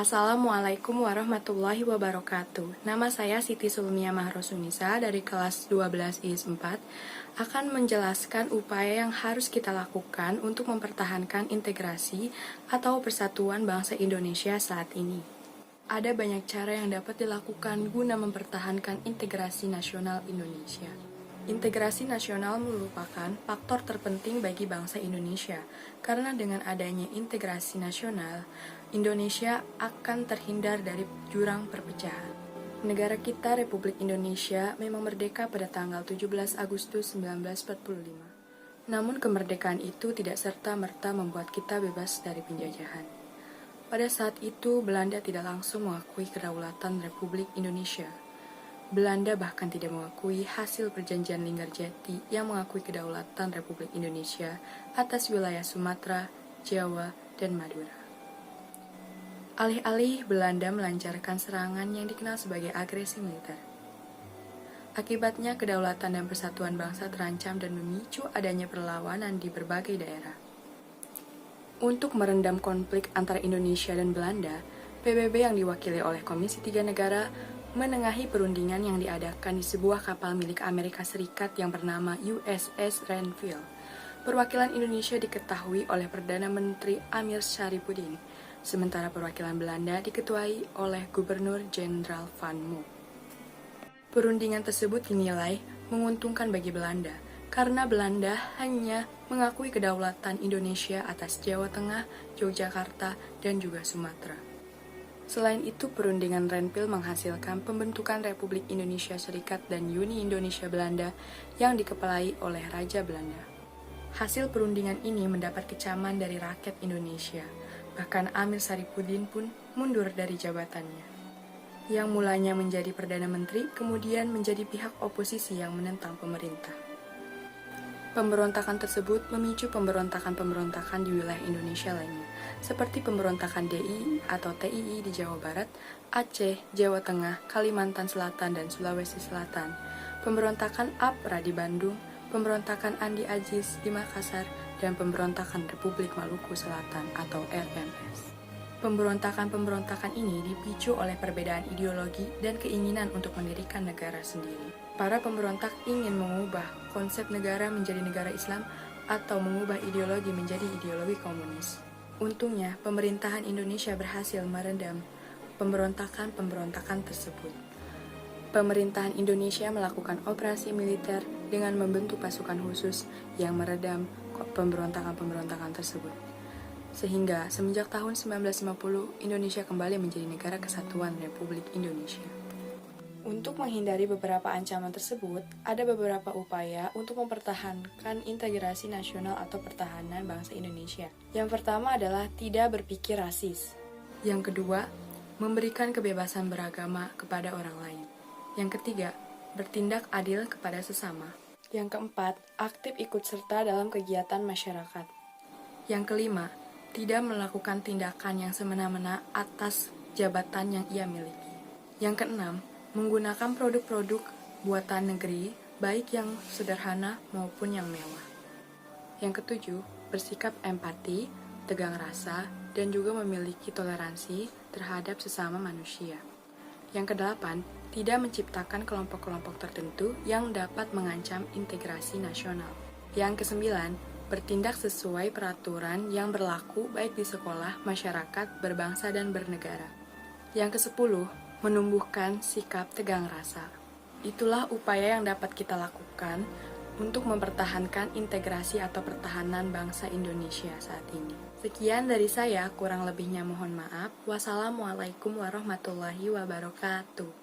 Assalamualaikum warahmatullahi wabarakatuh. Nama saya Siti Sulmia Mahrosunisa dari kelas 12 IS 4 akan menjelaskan upaya yang harus kita lakukan untuk mempertahankan integrasi atau persatuan bangsa Indonesia saat ini. Ada banyak cara yang dapat dilakukan guna mempertahankan integrasi nasional Indonesia. Integrasi nasional merupakan faktor terpenting bagi bangsa Indonesia, karena dengan adanya integrasi nasional, Indonesia akan terhindar dari jurang perpecahan. Negara kita, Republik Indonesia, memang merdeka pada tanggal 17 Agustus 1945. Namun kemerdekaan itu tidak serta-merta membuat kita bebas dari penjajahan. Pada saat itu, Belanda tidak langsung mengakui kedaulatan Republik Indonesia. Belanda bahkan tidak mengakui hasil perjanjian Linggarjati yang mengakui kedaulatan Republik Indonesia atas wilayah Sumatera, Jawa, dan Madura. Alih-alih Belanda melancarkan serangan yang dikenal sebagai agresi militer. Akibatnya kedaulatan dan persatuan bangsa terancam dan memicu adanya perlawanan di berbagai daerah. Untuk merendam konflik antara Indonesia dan Belanda, PBB yang diwakili oleh Komisi 3 Negara menengahi perundingan yang diadakan di sebuah kapal milik Amerika Serikat yang bernama USS Renville. Perwakilan Indonesia diketahui oleh Perdana Menteri Amir Syarifuddin, sementara perwakilan Belanda diketuai oleh Gubernur Jenderal Van Mook. Perundingan tersebut dinilai menguntungkan bagi Belanda, karena Belanda hanya mengakui kedaulatan Indonesia atas Jawa Tengah, Yogyakarta, dan juga Sumatera. Selain itu, perundingan Renville menghasilkan pembentukan Republik Indonesia Serikat dan Uni Indonesia Belanda yang dikepalai oleh Raja Belanda. Hasil perundingan ini mendapat kecaman dari rakyat Indonesia. Bahkan Amir Syarifuddin pun mundur dari jabatannya. Yang mulanya menjadi Perdana Menteri, kemudian menjadi pihak oposisi yang menentang pemerintah. Pemberontakan tersebut memicu pemberontakan-pemberontakan di wilayah Indonesia lainnya, seperti pemberontakan DI atau TII di Jawa Barat, Aceh, Jawa Tengah, Kalimantan Selatan, dan Sulawesi Selatan, pemberontakan APRA di Bandung, pemberontakan Andi Aziz di Makassar, dan pemberontakan Republik Maluku Selatan atau RMS. Pemberontakan-pemberontakan ini dipicu oleh perbedaan ideologi dan keinginan untuk mendirikan negara sendiri. Para pemberontak ingin mengubah konsep negara menjadi negara Islam atau mengubah ideologi menjadi ideologi komunis. Untungnya, pemerintahan Indonesia berhasil meredam pemberontakan-pemberontakan tersebut. Pemerintahan Indonesia melakukan operasi militer dengan membentuk pasukan khusus yang meredam pemberontakan-pemberontakan tersebut. Sehingga semenjak tahun 1950, Indonesia kembali menjadi negara kesatuan Republik Indonesia. Untuk menghindari beberapa ancaman tersebut, ada beberapa upaya untuk mempertahankan integrasi nasional atau pertahanan bangsa Indonesia. Yang pertama adalah tidak berpikir rasis. Yang kedua, memberikan kebebasan beragama kepada orang lain. Yang ketiga, bertindak adil kepada sesama. Yang keempat, aktif ikut serta dalam kegiatan masyarakat. Yang kelima, tidak melakukan tindakan yang semena-mena atas jabatan yang ia miliki. Yang keenam, menggunakan produk-produk buatan negeri, baik yang sederhana maupun yang mewah. Yang ketujuh, bersikap empati, tegang rasa, dan juga memiliki toleransi terhadap sesama manusia. Yang kedelapan, tidak menciptakan kelompok-kelompok tertentu yang dapat mengancam integrasi nasional. Yang kesembilan, bertindak sesuai peraturan yang berlaku baik di sekolah, masyarakat, berbangsa, dan bernegara. Yang kesepuluh, menumbuhkan sikap tegang rasa. Itulah upaya yang dapat kita lakukan untuk mempertahankan integrasi atau pertahanan bangsa Indonesia saat ini. Sekian dari saya, kurang lebihnya mohon maaf. Wassalamualaikum warahmatullahi wabarakatuh.